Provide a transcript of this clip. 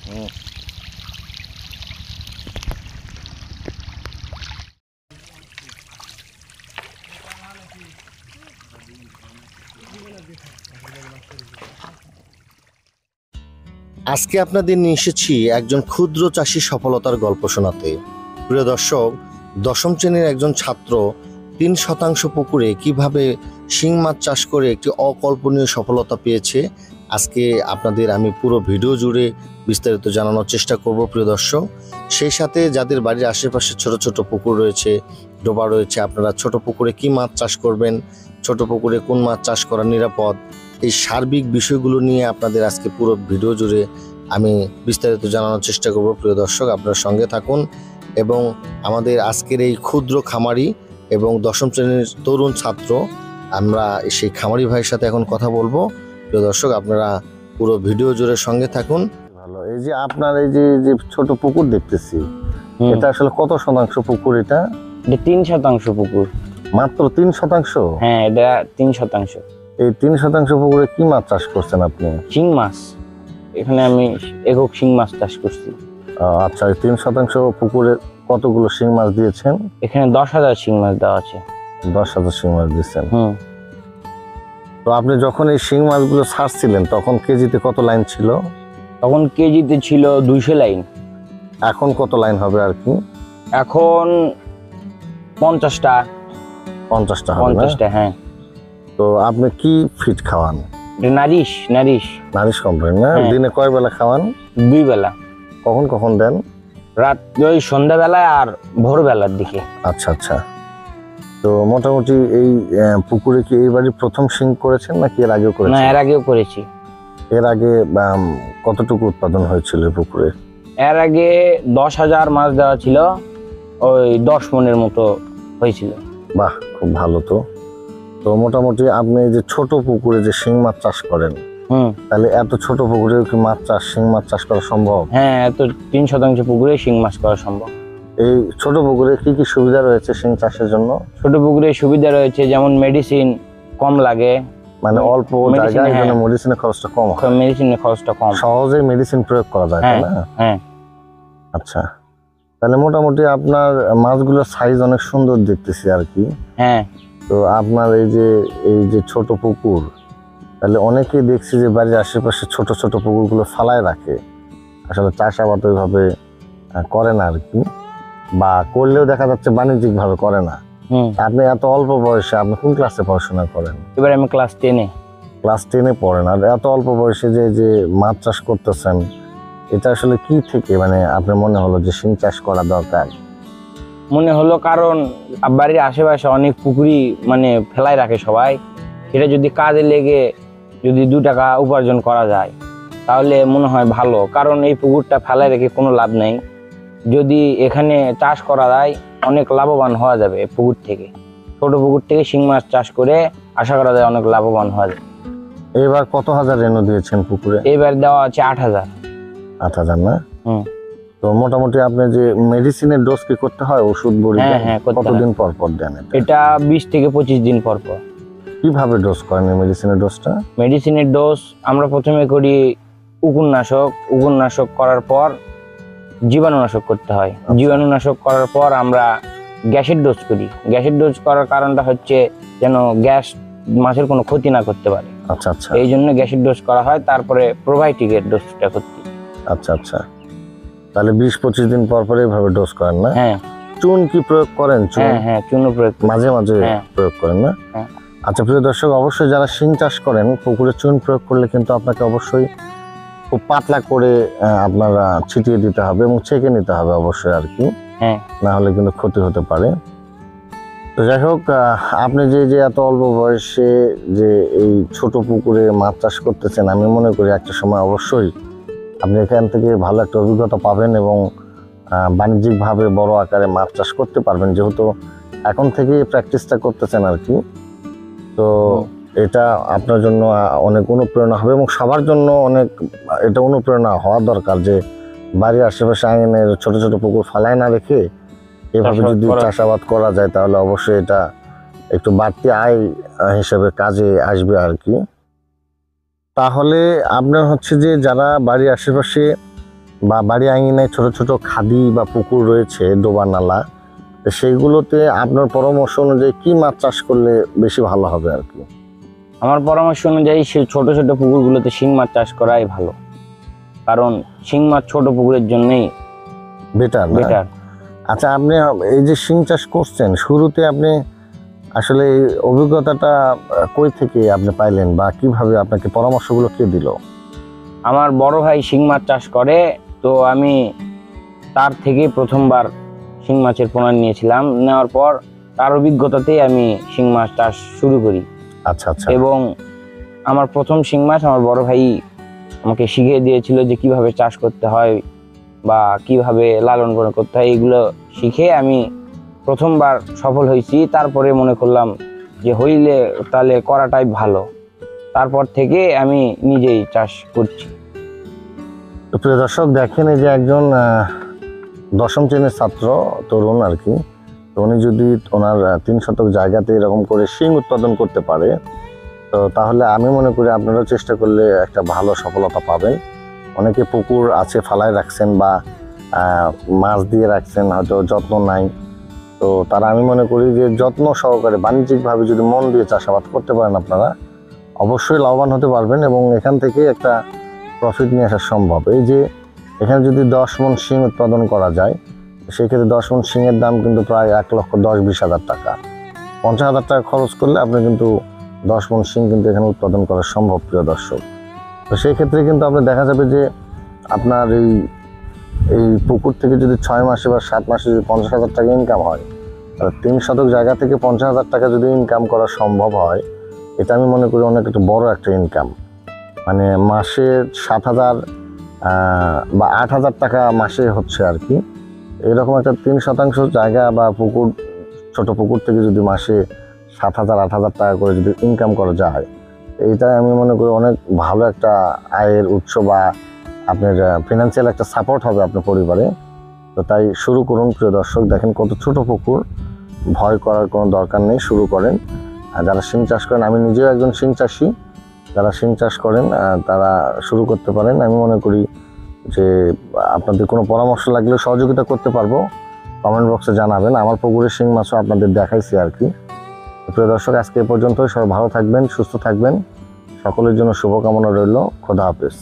আজকে আপনাদের নিয়ে এসেছি একজন ক্ষুদ্র চাষী সফলতার গল্প শোনাতে। প্রিয় দর্শক, দশম শ্রেণীর একজন ছাত্র 3% পুকুরে কিভাবে শিং মাছ চাষ করে একটি অকল্পনীয় সফলতা পেয়েছে, আজকে আপনাদের আমি পুরো ভিডিও জুড়ে বিস্তারিত জানানোর চেষ্টা করব। প্রিয় দর্শক, সেই সাথে যাদের বাড়ির আশেপাশে ছোট ছোট পুকুর রয়েছে, ডোবা রয়েছে, আপনারা ছোট পুকুরে কি মাছ চাষ করবেন, ছোট পুকুরে কোন মাছ চাষ করা নিরাপদ, এই সার্বিক বিষয়গুলো নিয়ে আপনাদের আজকে পুরো ভিডিও জুড়ে আমি বিস্তারিত জানানোর চেষ্টা করব। প্রিয় দর্শক, আপনার সঙ্গে থাকুন এবং আমাদের আজকের এই ক্ষুদ্র খামারি এবং দশম শ্রেণীর তরুণ ছাত্র, আমরা সেই খামারি ভাইয়ের সাথে এখন কথা বলবো। প্রিয় দর্শক, আপনারা পুরো ভিডিও জুড়ে সঙ্গে থাকুন। ভালো, এই যে আপনার এই যে ছোট পুকুর দেখতেছি, এটা আসলে কত শতাংশ পুকুর? এটা 3% পুকুর। মাত্র 3%? হ্যাঁ, এটা 3%। এই 3% পুকুরে কি মাছ চাষ করছেন আপনি? শিং মাছ। এখানে আমি একক শিং মাছ চাষ করছি। আচ্ছা, এই 3% পুকুরে কতগুলো শিং মাছ দিয়েছেন? এখানে 10,000 শিং মাছ দেওয়া আছে। 10,000 শিং মাছ দিয়েছেন। তো আপনি যখন এই শিং মাছগুলো ছাড়ছিলেন তখন কেজিতে কত লাইন ছিল? তখন কেজিতে ছিল 200 লাইন। এখন কত লাইন হবে আর কি? এখন 50টা। 50টা হবে? 50টা, হ্যাঁ। তো আপনি কি ফিড খাওয়ান? নারিশ নারিশ কোম্পানি না? দিনে কয় বেলা খাওয়ান? 2 বেলা। কখন কখন দেন? রাত ওই সন্ধ্যাবেলায় আর ভোরবেলার দিকে। আচ্ছা আচ্ছা। তো মোটামুটি এই পুকুরে কি এইবারই প্রথম শিং করেছেন নাকি এর আগেও করেছেন? না, এর আগেও করেছি। এর আগে কতটুকু উৎপাদন হয়েছিল পুকুরে? এর আগে 10,000 মাছ দেওয়া ছিল, ওই 10 মনের মতো হয়েছিল। বাহ, খুব ভালো। তো তো মোটামুটি আপনি এই যে ছোট পুকুরে যে শিং মাছ চাষ করেন, তাহলে এত ছোট পুকুরে কি শিং মাছ চাষ করা সম্ভব? হ্যাঁ, এত 3% পুকুরে শিং মাছ করা সম্ভব। এই ছোট পুকুরে কি কি সুবিধা রয়েছে শিং চাষের জন্য? ছোট পুকুরে সুবিধা রয়েছে, যেমন মেডিসিন কম লাগে, মানে অল্প জায়গায় মেডিসিনের খরচটা কম হয়। মেডিসিনের খরচটা কম, সহজেই মেডিসিন প্রয়োগ করা যায়, তাই না? হ্যাঁ। আচ্ছা, তাহলে মোটামুটি আপনার মাছগুলোর সাইজ অনেক সুন্দর দেখতেছি আর কি। হ্যাঁ। তো আপনার এই যে ছোট পুকুর, তাহলে অনেকেই দেখছি যে বাড়ির আশেপাশে ছোট ছোট পুকুরগুলো ফালায় রাখে, আসলে চাষাবাদ ওইভাবে করে না আর কি, বা করলেও দেখা যাচ্ছে বাণিজ্যিক ভাবে করে না। আপনি এত অল্প বয়সে, আপনি কোন ক্লাসে পড়াশোনা করেন? এবার আমি ক্লাস 10-এ। ক্লাস 10-এ পড়েন, আর এত অল্প বয়সে যে মাছ চাষ করতেছেন, এটা আসলে কি থেকে মানে আপনার মনে হলো যে শিং চাষ করা দরকার? মনে হলো কারণ বাড়ির আশেপাশে অনেক পুকুরি মানে ফেলাই রাখে সবাই, সেটা যদি কাজে লেগে যদি 2 টাকা উপার্জন করা যায় তাহলে মনে হয় ভালো। কারণ এই পুকুরটা ফেলাই রেখে কোনো লাভ নেই, যদি এখানে চাষ করা যায় অনেক লাভবান হওয়া যাবে। পুকুর থেকে, ছোট পুকুর থেকে শিং মাছ চাষ করে আশা করা যায় অনেক লাভবান হওয়া যাবে। এবার কত হাজার রেনু দিয়েছেন পুকুরে? এবার দেওয়া আছে 8,000। 8,000 না? তো মোটামুটি আপনি যে মেডিসিনের ডোজ কি করতে হয়, ওষুধ বড়ি? হ্যাঁ, কতদিন পর পর দেন এটা? 20 থেকে 25 দিন পর পর। কিভাবে ডোজ করেন মেডিসিনের ডোজটা? মেডিসিনের ডোজ আমরা প্রথমে করি উকুননাশক করার পর জীবাণুনাশক করতে হয়। জীবাণুনাশক করার পর আমরা গ্যাসের ডোজ করি। গ্যাসের ডোজ করার কারণটা হচ্ছে যেন গ্যাস মাছের কোনো ক্ষতি না করতে পারে। আচ্ছা আচ্ছা, এই জন্য গ্যাসের ডোজ করা হয়, তারপরে প্রোবায়োটিকের ডোজটা করতে। আচ্ছা আচ্ছা, তাহলে 20-25 দিন পর পর এইভাবে ডোজ করেন না? হ্যাঁ। চুন কি প্রয়োগ করেন? হ্যাঁ, চুন প্রয়োগ মাঝে মাঝে প্রয়োগ করেন না? আচ্ছা, প্রিয় দর্শক, অবশ্যই যারা শিং চাষ করেন পুকুরে চুন প্রয়োগ করলে কিন্তু আপনাকে অবশ্যই খুব পাতলা করে আপনারা ছিটিয়ে দিতে হবে এবং ছেঁকে নিতে হবে অবশ্যই আর কি, না হলে কিন্তু ক্ষতি হতে পারে। তো যাই হোক, আপনি যে এত অল্প বয়সে যে এই ছোট পুকুরে মাছ চাষ করতেছেন, আমি মনে করি একটা সময় অবশ্যই আপনি এখান থেকে ভালো একটা অভিজ্ঞতা পাবেন এবং বাণিজ্যিকভাবে বড় আকারে মাছ চাষ করতে পারবেন, যেহেতু এখন থেকে প্র্যাকটিসটা করতেছেন আর কি। তো এটা আপনার জন্য অনেক অনুপ্রেরণা হবে এবং সবার জন্য অনেক এটা অনুপ্রেরণা হওয়া দরকার যে বাড়ির আশেপাশে আঙিনের ছোট ছোট পুকুর ফালায় না রেখে এভাবে যদি চাষাবাদ করা যায় তাহলে অবশ্যই এটা একটু বাড়তি আয় হিসেবে কাজে আসবে আর কি। তাহলে আপনার হচ্ছে যে যারা বাড়ির আশেপাশে বা বাড়ি আঙিনায় ছোট ছোট খাদি বা পুকুর রয়েছে, ডোবা নালা, তো সেইগুলোতে আপনার পরামর্শ অনুযায়ী কি মাছ চাষ করলে বেশি ভালো হবে আর কি? আমার পরামর্শ অনুযায়ী সেই ছোট ছোট পুকুরগুলোতে শিং মাছ চাষ করাই ভালো, কারণ শিং মাছ ছোট পুকুরের জন্যই বেটার। বেটার। আচ্ছা, আপনি এই যে শিং চাষ করছেন, শুরুতে আপনি আসলে এই অভিজ্ঞতাটা কই থেকে আপনি পাইলেন বা কিভাবে, আপনাকে পরামর্শগুলো কে দিল? আমার বড় ভাই শিং মাছ চাষ করে, তো আমি তার থেকে প্রথমবার শিং মাছের পোনা নিয়েছিলাম। নেওয়ার পর তার অভিজ্ঞতাতেই আমি শিং মাছ চাষ শুরু করি। আচ্ছা আচ্ছা। এবং আমার প্রথম শিং মাছ আমার বড় ভাই আমাকে শিখিয়ে দিয়েছিল যে কিভাবে চাষ করতে হয় বা কিভাবে লালন পালন করতে হয়, এগুলো শিখে আমি প্রথমবার সফল হয়েছি। তারপরে মনে করলাম যে হইলে তাহলে করাটাই ভালো, তারপর থেকে আমি নিজেই চাষ করছি। তো প্রিয় দর্শক, দেখেন এই যে একজন দশম শ্রেণীর ছাত্র, তরুণ আর কি, তো উনি যদি ওনার 3 শতক জায়গাতে এরকম করে শিং উৎপাদন করতে পারে, তো তাহলে আমি মনে করি আপনারাও চেষ্টা করলে একটা ভালো সফলতা পাবেন। অনেকে পুকুর আছে ফালায় রাখছেন বা মাছ দিয়ে রাখছেন, হয়তো যত্ন নাই, তো তারা আমি মনে করি যে যত্ন সহকারে বাণিজ্যিকভাবে যদি মন দিয়ে চাষাবাদ করতে পারেন আপনারা অবশ্যই লাভবান হতে পারবেন এবং এখান থেকে একটা প্রফিট নিয়ে আসা সম্ভব। এই যে এখানে যদি 10 মণ শিং উৎপাদন করা যায়, সেই ক্ষেত্রে 10 মণ শিংয়ের দাম কিন্তু প্রায় 1,10,20,000 টাকা। 50,000 টাকা খরচ করলে আপনি কিন্তু 10 মণ শিং কিন্তু এখানে উৎপাদন করা সম্ভব, প্রিয় দর্শক। তো সেই ক্ষেত্রে কিন্তু আপনি দেখা যাবে যে আপনার এই পুকুর থেকে যদি 6 মাসে বা 7 মাসে যদি 50,000 টাকা ইনকাম হয়, তাহলে 3 শতক জায়গা থেকে 50,000 টাকা যদি ইনকাম করা সম্ভব হয়, এটা আমি মনে করি অনেক একটা বড় একটা ইনকাম। মানে মাসে 7,000 বা 8,000 টাকা মাসে হচ্ছে আর কি। এরকম একটা 3 শতাংশ জায়গা বা পুকুর, ছোট পুকুর থেকে যদি মাসে 7,000 8,000 টাকা করে যদি ইনকাম করা যায়, এইটাই আমি মনে করি অনেক ভালো একটা আয়ের উৎস বা আপনার ফিনান্সিয়াল একটা সাপোর্ট হবে আপনার পরিবারে। তো তাই শুরু করুন, প্রিয় দর্শক। দেখেন কত ছোট পুকুর, ভয় করার কোনো দরকার নেই, শুরু করেন। আর যারা শিং চাষ করেন, আমি নিজেও একজন শিং চাষি, যারা শিং চাষ করেন তারা শুরু করতে পারেন। আমি মনে করি যে আপনাদের কোনো পরামর্শ লাগলে সহযোগিতা করতে পারবো, কমেন্ট বক্সে জানাবেন। আমার পুকুরের শিং মাছও আপনাদের দেখাইছি আর কি। প্রিয় দর্শক, আজকে এ পর্যন্তই। সবাই ভালো থাকবেন, সুস্থ থাকবেন, সকলের জন্য শুভকামনা রইল। খোদা হাফেজ।